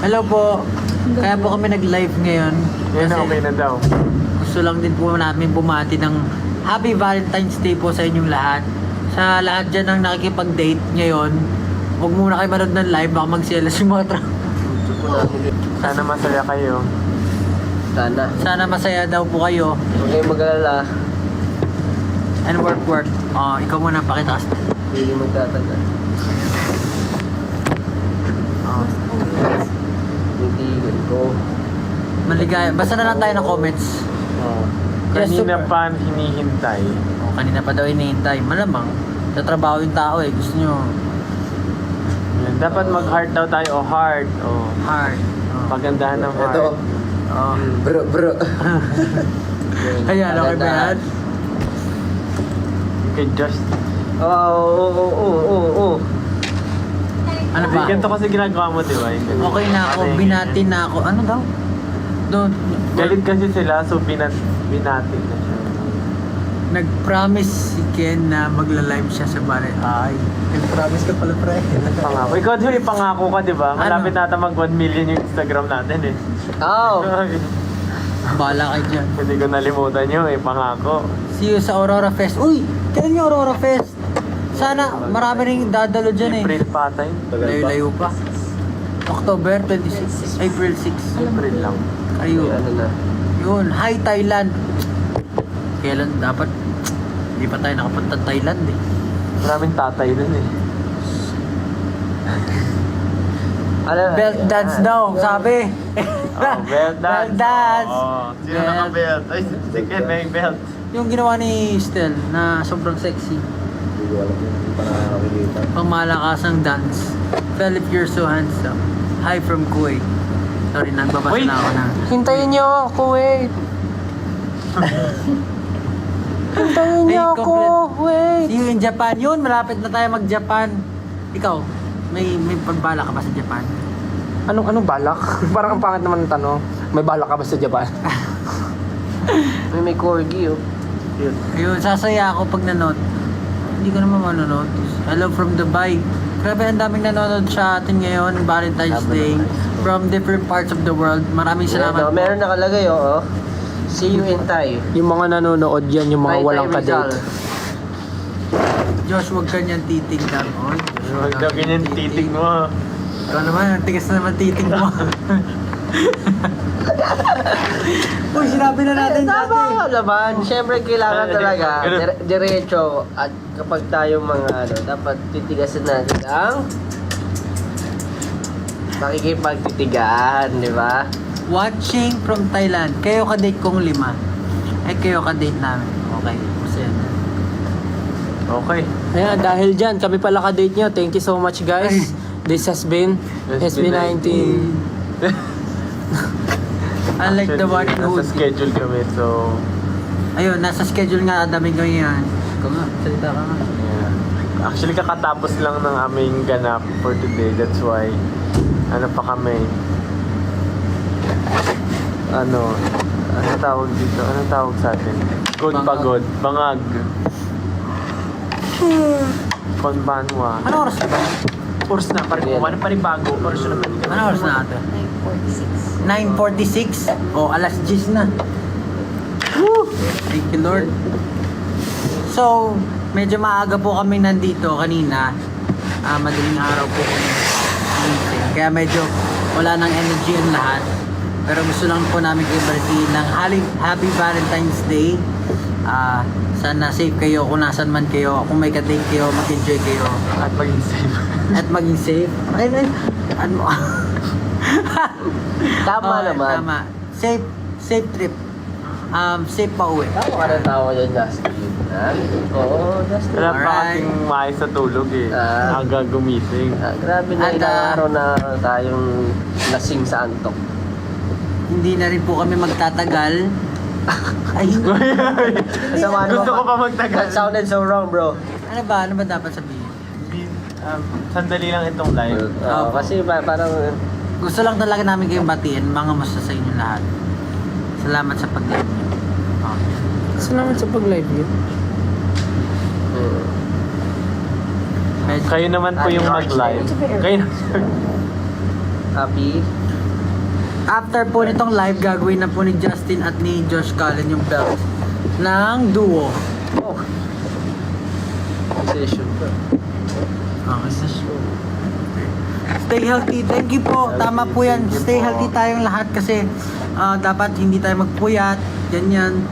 Hello po. Kaya po kami nag-live ngayon. Yan, Kasi okay na daw. gusto lang din po namin bumati ng Happy Valentine's Day po sa inyong lahat. Sa lahat dyan ang nakikipag-date ngayon, huwag muna kayo manood ng live, baka magsiyalas yung mga Sana masaya kayo. Sana masaya daw po kayo. Huwag kayong mag-alala. And work. Ikaw muna pakita kasi. Hindi magtatagal. Hindi ko. Maligaya. Basta na lang tayo ng comments. Kanina pa hinihintay. Kanina pa daw hinihintay. Malamang. Sa trabaho yung tao eh. Gusto nyo Yan. Dapat mag-heart daw tayo o heart. O hard. pagandahan ng heart. Ito. Bro. Ayan, okay ba yan? Kay Just. Oo. Ano ba? Ganito kasi ginagawa mo, di ba? Okay na ako. Binati na ako. Ano daw? Don't. Galit kasi sila, so binati na siya. Nag-promise si Ken na magla-live siya sa Bale. Ay, nag-promise ka pala, pre. Pangako. Ikaw din may pangako ka, di ba? Malapit nata mag 1 million yung Instagram natin eh. Oh. Bahala kayo dyan. Hindi ko nalimutan yun, pangako. See you sa Aurora Fest. Uy! Kailan yung Aurora Fest? Sana marami rin dadalo dyan eh. April pa tayo. Layo-layo pa. October 26. April 6. April lang. Ayun. Ano na? Yun. Hi, Thailand. Kailan dapat? Hindi pa tayo nakapunta Thailand eh. Maraming tatay dun eh. Belt dance daw, sabi. Oh, belt dance. Belt dance. Oh, sino Belt. naka-belt? Ay, si Ken may belt. Yung ginawa ni Stel na sobrang sexy. Hindi ko alam kung hindi pa nakakakilita. Pangmalakasang dance. Philip, you're so handsome. Hi from Kuwait. Sorry, nagbabasa Wait. na ako na. Hintayin niyo ako, wait. Hintayin niyo ako, wait. See you in Japan. Yun, malapit na tayo mag-Japan. Ikaw, may pagbala ka ba sa Japan? Anong balak? Parang ang pangit naman ng tanong. May balak ka ba sa Japan? may corgi, oh. Yun. Ayun, sasaya ako pag nanood. Hindi ko naman manonood. Hello from Dubai. Grabe, ang daming nanonood sa atin ngayon, Valentine's Day. From different parts of the world. Maraming salamat po. Meron nakalagay, oh. See you in Thai. Yung mga nanonood yan, yung mga Thai walang Rizal. kadate. Josh, huwag ka niyan titignan. Oy, Huwag daw ganyan titig mo. Ikaw naman, ang tigas na naman titig mo. Uy, sinabi na natin dati. Tama naman. Siyempre, kailangan talaga diretso. At kapag tayo mga dapat titigasin natin ang pakikipagtitigan, di ba? Watching from Thailand. Kayo ka-date kong 5. Eh, kayo ka-date namin. Okay, masaya na. Okay. Ayan, dahil dyan, kami pala kadate nyo. Thank you so much, guys. This has been SB19. Unlike the one who... Nasa schedule kami, so... Ayun, nasa schedule nga, daming gawin yan. Ikaw nga, salita ka nga. Yeah. Actually, kakatapos lang ng aming ganap for today. That's why, ano pa kami? Ano tawag dito? Ano tawag sa atin? Good Bangag. pagod. Bangag. Konbanwa. Ano oras na ba? Oras na, parang kumano pa rin bago. Oras na naman. Ano oras na natin? 9:46. O, alas 10 na. Woo! Thank you, Lord. So, medyo maaga po kami nandito kanina. Madaling araw po kami. Kaya medyo wala nang energy ang lahat. Pero gusto lang po namin kayo balitiin ng Happy Valentine's Day. Sana safe kayo kung nasan man kayo. Kung may ka-date kayo, mag-enjoy kayo. At maging safe. At maging safe. Ano? Tama Okay, naman. Tama. Safe trip. Safe pa uwi. Tama ka ng tawa dyan, Justin. Ha? Oo, Justin. Wala pa Alright. kasing maayos sa tulog eh. Ah. Aga gumising. Grabe na At, ilang araw na tayong lasing sa antok. Hindi na rin po kami magtatagal. Ay, Kasama Gusto ko pa magtagal. That sounded so wrong, bro. ano ba dapat sabihin? Sandali lang itong live. Kasi parang Gusto lang talaga namin kayong batiin, mga musta sa inyo lahat. Salamat sa pag-live niyo. Okay. Salamat sa pag-live nyo. Medyo, Kayo naman po yung mag-live. Kayo Happy. After po nitong live, gagawin na po ni Justin at ni Josh Cullen yung belt ng duo. Oh. Session pa. Stay healthy. Thank you po. Tama po yan. Stay healthy tayong lahat kasi dapat hindi tayo magpuyat. Ganyan.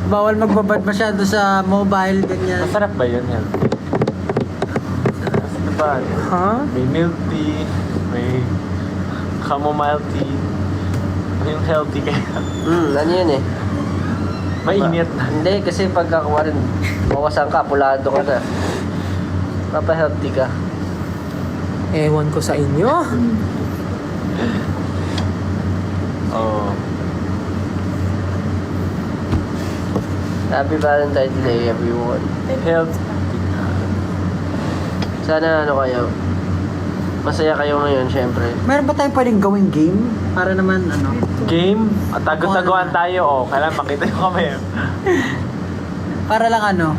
Bawal magbabad masyado sa mobile. Ganyan. Masarap ba yun? Healthy? Kasi diba, Ha? may milk tea, may chamomile tea. Yung healthy kaya. Ano yun eh? Mainit na. Hindi, kasi pagkakuha rin, bawasan ka, pulado ka na. Papa-healthy ka. Ewan ko sa inyo. Oo. Happy Valentine's Day, everyone. Healthy. Sana ano kayo, masaya kayo ngayon, syempre. Meron ba tayong pwedeng gawing game? Para naman ano. Game? At tago-taguan tayo. Kailan makita yung kami. Para lang ano.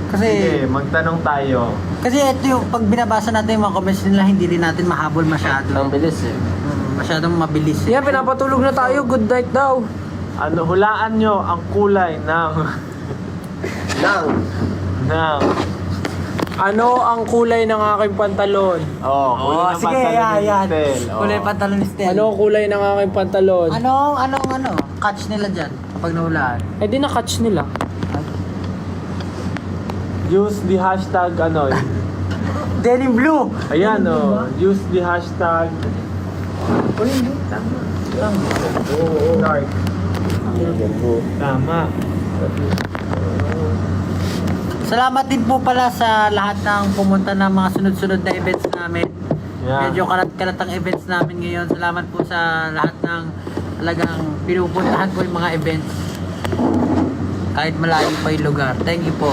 Kasi Sige, magtanong tayo. Kasi ito yung pag binabasa natin yung mga comments nila, hindi rin natin mahabol masyado. Ang bilis eh. Masyadong mabilis. Yan, pinapatulog na tayo. Good night daw. Ano, hulaan nyo ang kulay ng... ng... Ano ang kulay ng aking pantalon? kulay ng sige, pantalon ni yan. Stel. Kulay pantalon ni Stel. Ano ang kulay ng aking pantalon? Anong catch nila dyan kapag nahulaan? Eh di na-catch nila. Use the hashtag ano. Denim blue! Ayan use the hashtag. Dark. Tama. Salamat din po pala sa lahat ng pumunta ng mga sunod-sunod na events namin. Yeah. Medyo kalat-kalat ang events namin ngayon. Salamat po sa lahat ng talagang pinupuntahan po yung mga events. Kahit malayo pa yung lugar. Thank you po.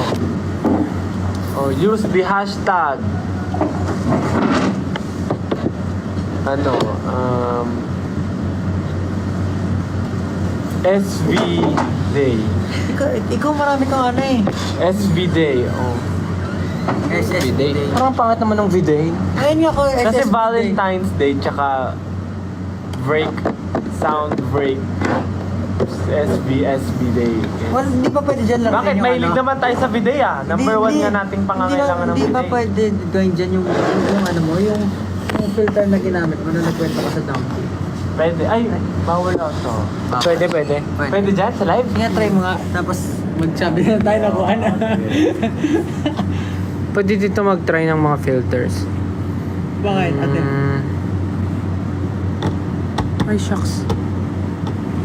Use the hashtag. Ano, SV Day. Ikaw marami kang ano eh. SV Day. SSB Day. Parang pangit naman ng video. Ayun nga ko, Kasi SSB Day. Valentine's Day tsaka break, sound break. SB Day. Well, hindi pa pwede dyan lang. Bakit? yung Mahilig ano. naman tayo sa bidet Number 1 nga nating pangangailangan ng Hindi ba bidet. pwede gawin dyan yung ano mo, yung filter na ginamit mo na nagkwento ka sa donkey. Pwede. Ay, bawal ito. Pwede. Pwede dyan sa live? Nga, try mo nga. Tapos magsabi na tayo na kung ano. Pwede dito mag-try ng mga filters. Bakit? Ate? Ay, shucks.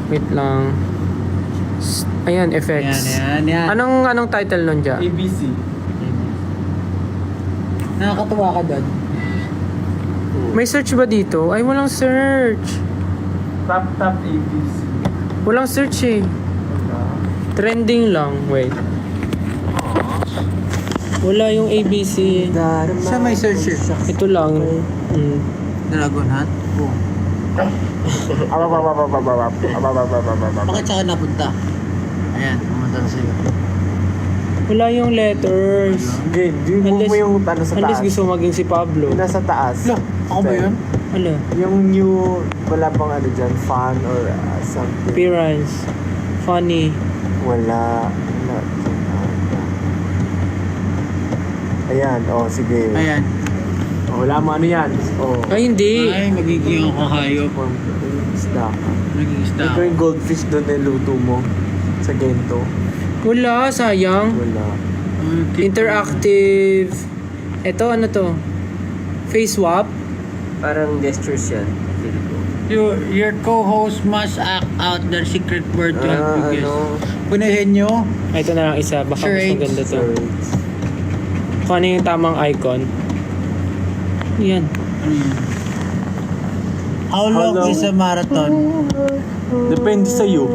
Wait lang. Ayan, effects. Yan. Anong title nun dyan? ABC. Nakakatuwa ka doon. May search ba dito? Ay, walang search. Tap ABC. Walang search eh. Trending lang. Wait. Wala yung ABC. Siya may search eh. Ito lang. Dragon Hunt? Oo. Bakit saan napunta? Ayan, pumunta na sa'yo. Wala yung letters. Game. Di mo yung ano sa Unless taas. gusto maging si Pablo. Nasa taas. Ako ba yun? Ano? Yung new, wala bang ano dyan, fan or something. Appearance. Funny. Wala. Ayan, sige. Ayan. Wala mo ano yan. Ay, hindi. Ay, magiging ako hayop. Isda. Naging isda Ito ako. yung goldfish doon na luto mo sa Gento. Wala, sayang. Wala. Interactive. Ito, ano to? Face swap. Parang gestures yan. Your co-host must act out their secret word to help you guess. Punahin nyo. Ay, ito na lang isa. Baka mas Charades. maganda to. Kung ano yung tamang icon. Yan. How long is a marathon? Depende sa iyo.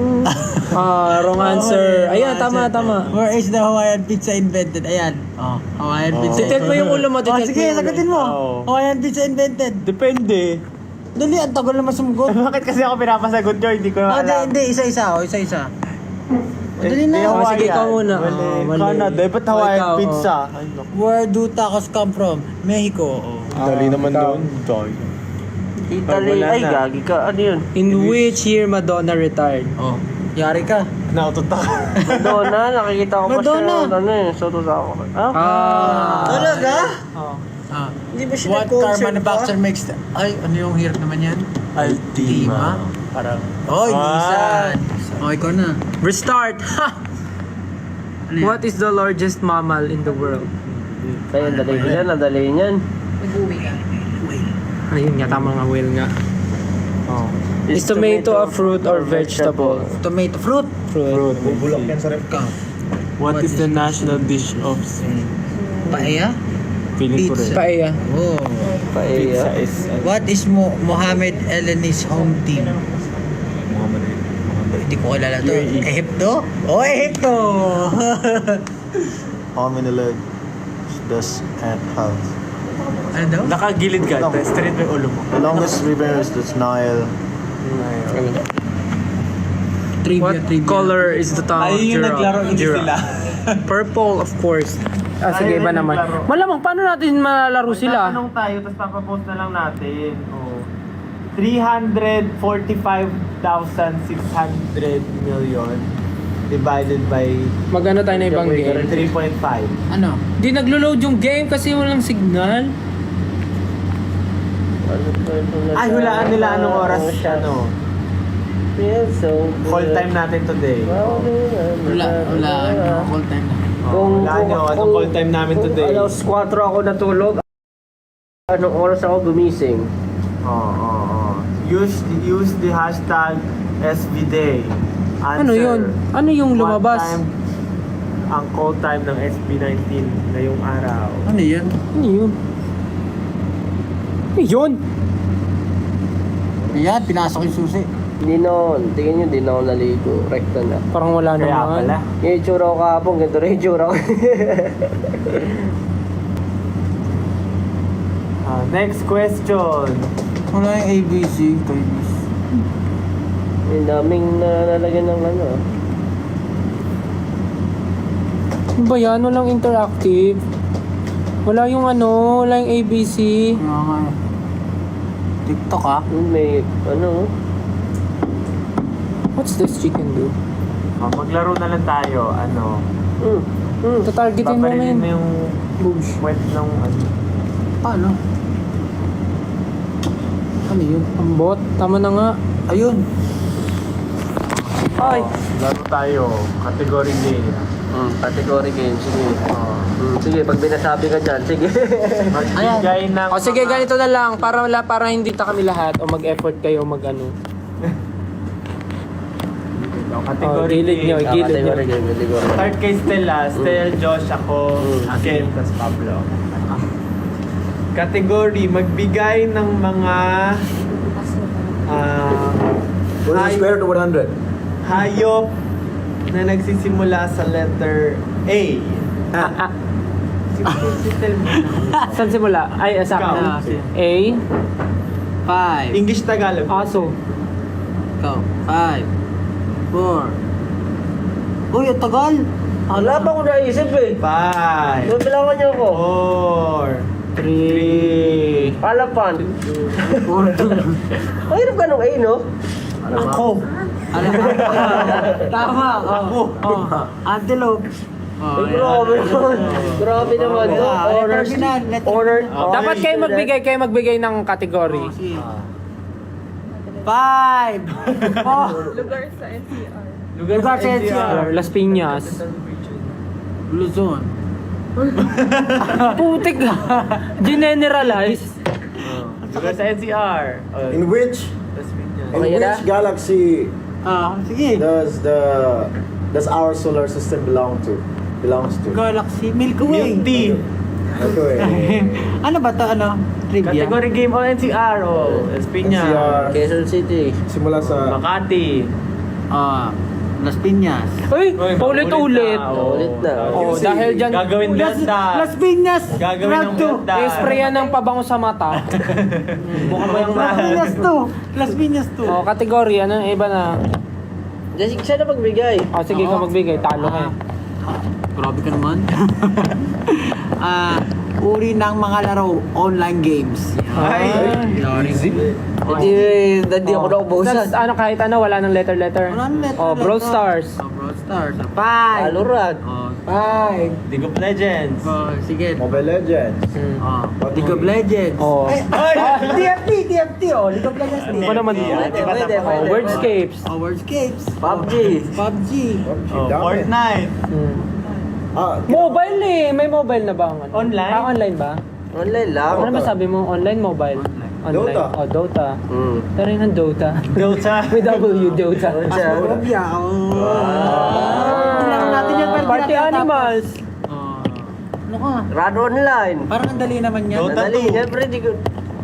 Wrong answer. Ayan, tama. Where is the Hawaiian pizza invented? Ayan. Hawaiian pizza. Titit mo yung ulo mo. Titit mo Sige, yung ulo. sagutin mo. Oo. Hawaiian pizza invented. Depende. Dali, ang tagal naman sumugot. Bakit kasi ako pinapasagot nyo? Hindi ko alam. Hindi, isa-isa. Isa-isa. Dali na. Oh, sige, ikaw muna. Mali. Mali. Canada. Ba't Oh, Hawaiian ikaw, pizza? Ay, naku. Where do tacos come from? Mexico. Dali naman doon. Italy. Wala Ay, na. gagi ka. Ano yun? In which year Madonna retired? Oh, yari ka. Nautot ako. Madonna. Nakikita ko pa siya. Madonna. Ano eh. Soto sa ako. Ah? Talaga? Ah. Hindi ba siya What car manufacturer makes the... Ay, ano yung year naman yan? Altima. Parang... Oh, Nissan. Oh, ikaw na. Restart! Ha! Ano yan? What is the largest mammal in the world? Kaya dali yan. Nadali yan. Ayun nga, tama nga, whale nga. Oh. Is tomato a fruit or vegetable? Tomato fruit. Fruit. Bulok yan sa rep ka. What is the national dish of Spain? Paella? Feeling ko rin. Pizza. Paella. Oh. Pizza Paella. is... What is Mohamed Eleni's home team? Hindi ko kilala to. UAE. Ehipto? Oh, Ehipto! How many legs does ant have? Ano daw? Nakagilid ka. Straight yung ulo mo. The longest river is the Nile. Trivia, What trivia. color is the tongue of giraffe? Purple, of course. Ah, sige, iba naman. Malamang, paano natin malalaro sila? Tanong tayo, tapos papapost na lang natin. Oh. 345,600 million divided by Magano tayo na ibang game? 3.5. Ano? Di naglo-load yung game kasi walang signal. Ay, hulaan nila anong oras, ano, call time natin today. Wala, ano, call time na. Hulaan nyo, anong call time namin today. Alas 4 ako natulog. Anong oras ako gumising? Use the hashtag SBDay. Ano yun? Ano yung lumabas? What time ang call time ng SB19 ngayong araw? Ano yan? Ano yun? Ano yun? Ayan, pinasok yung susi. Hindi noon. Tingin nyo, hindi na ako naligo. Rekta na. Parang wala Kaya naman. pala. Yung itsura ko kahapon, ganito rin yung itsura ko. Next question. Wala yung ABC. ABC. Yung daming nalagyan ng ano. Ano ba yan? Walang interactive. Wala yung ano, wala yung ABC. Ano nga. TikTok ah. May ano. What's this chicken do? Maglaro na lang tayo. Ano? Tatargetin mo na Paparilin yun. mo yung Boobs. web ng ano. Paano? Ano yun? Ang bot. Tama na nga. Ayun. Ay! Laro tayo. Category game. Category game. Sige. Sige, pag binasabi ka dyan, sige. Magbigay ng... O sige, ganito na lang. Para hindi ta kami lahat o mag-effort kayo mag-ano. Category gilid game. nyo, gilid nyo. Category game. Category. Start kay Stella. Stel, Josh, ako, Ken, tas Pablo. Category, magbigay ng mga What is the square root of 100? hayop na nagsisimula sa letter A. Si Stel muna. Saan simula? Ay, sa Ikaw. akin. A. 5. English Tagalog. Aso. Ikaw. 5. 4. Uy, ang tagal. Wala pa ako naisip eh. 5, Bilangan niyo ako. 4, 3, Palapan. Ang hirap ka nung A, no? ako. Tama. Ako. Antelope. Ay, grabe naman. Grabe naman. Honors. Honor. Dapat kayo magbigay ng category. 5. Lugar sa NCR. Lugar sa NCR. Las Piñas. Luzon. Putik ka. Generalize. Lugar sa NCR. In which Okay na? galaxy Sige. does our solar system belongs to? Galaxy Milky Way. Milk tea. Okay. Ano ba to? Ano? Trivia? Category game o NCR. Las Piñas. NCR. Quezon City. Simula sa Makati. Las Piñas. Uy, paulit-ulit. Ulit na. Oh, dahil dyan, Gagawin blenda. Las Piñas. Gagawin ng Round two. blenda. i-sprayan ng pabango sa mata. Mukha ba yung Las Piñas to. Las Piñas to. Oh, category, ano, iba na. Jessica, siya na magbigay. Oh, sige ka magbigay, talo ka. Grabe ka naman. Uri ng mga laro, online games. Ay! Easy. Hindi ako naubusan. That's ano, kahit ano, wala nang letter. Wala nang letter, Oh, Brawl letter. Stars. Oh, Brawl Stars. 5. Valorant. Oh, 5. League of Legends. Oh, sige. Mobile Legends. Oh, League of Legends. Oh. TFT. Oh, League of Legends. Ano naman yun? Pwede. Oh, Wordscapes. Oh, Wordscapes. PUBG. PUBG. Oh, Dami. Fortnite. Mobile eh. May mobile na ba? ang ano? Online? Online ba? Online lang. Ano ba sabi mo? Online, mobile? Online. Dota. Oh, Dota. Mm. Pero yun ang Dota. Dota. May W, Dota. Phasmophobia. Tingnan natin yung Party Animals. Ano ka? Run online. Parang ang dali naman yan. Dota. Madali. 2. Siyempre, di ko...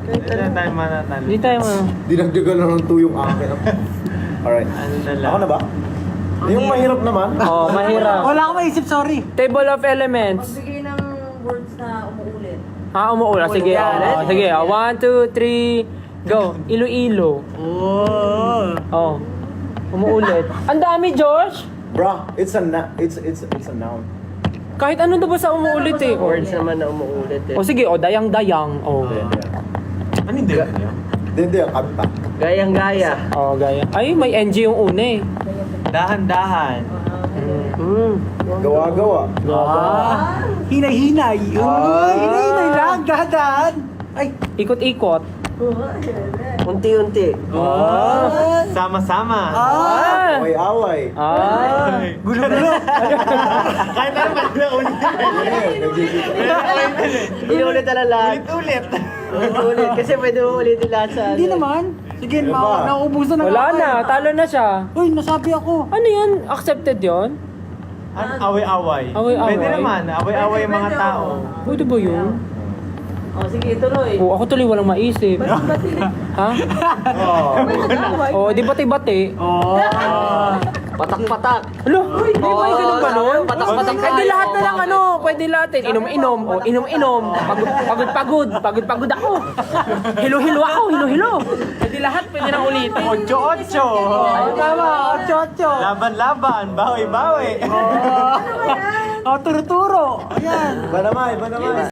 Hindi na tayo manatalo. Hindi tayo Dinagdagan na ng 2 yung akin. Alright. Ano na lang. Ako na ba? Yung mahirap naman. Oh, mahirap. Wala akong maisip, sorry. Table of Elements. Magbigay ng words na umuulit. Umuula. Sige. Oh, sige. 1, 2, 3, go. Iloilo. Oh. Umuulit. Ang dami, Josh. Bruh, it's a noun. Kahit ano daw ba sa umuulit eh. Words naman na umuulit eh. O sige, dayang-dayang. Oh. Ano hindi? Hindi, ang kanta. Gayang-gaya. Oh, gaya. Ay, may NG yung una eh. Dahan-dahan. Gawa-gawa. Hinay-hinay. Hinay-hinay lang, dahan. Ay, Ikot-ikot. Unti-unti. Sama-sama. Away-away. gulo-gulo. Kahit ano man na ulit. Inulit na lang. Ulit-ulit. Ulit. Kasi pwede mo ulitin lahat sa... Hindi naman. Sige, ba? nauubusan na Wala ako na, eh. talo na siya. Uy, nasabi ako. Ano yun? Accepted yun? Away-away. Away-away? Pwede naman. Away-away yung mga tao. Pwede ba yun? Oh, sige, tuloy. Oh, ako tuloy walang maisip. Ha? Oh, di bati-bati. Patak-patak. Alo, may ganun ba nun? Patak-patak Eh, di lahat na lang ano, pwede lahat eh. Inom-inom, o inom-inom. Pagod-pagod ako. Hilo-hilo ako, hilo-hilo. Pwede lahat, pwede nang ulitin. 8-8. Tama, 8-8. Laban-laban. Bawi-bawi. Oh, turo-turo. Ayan. Banamay.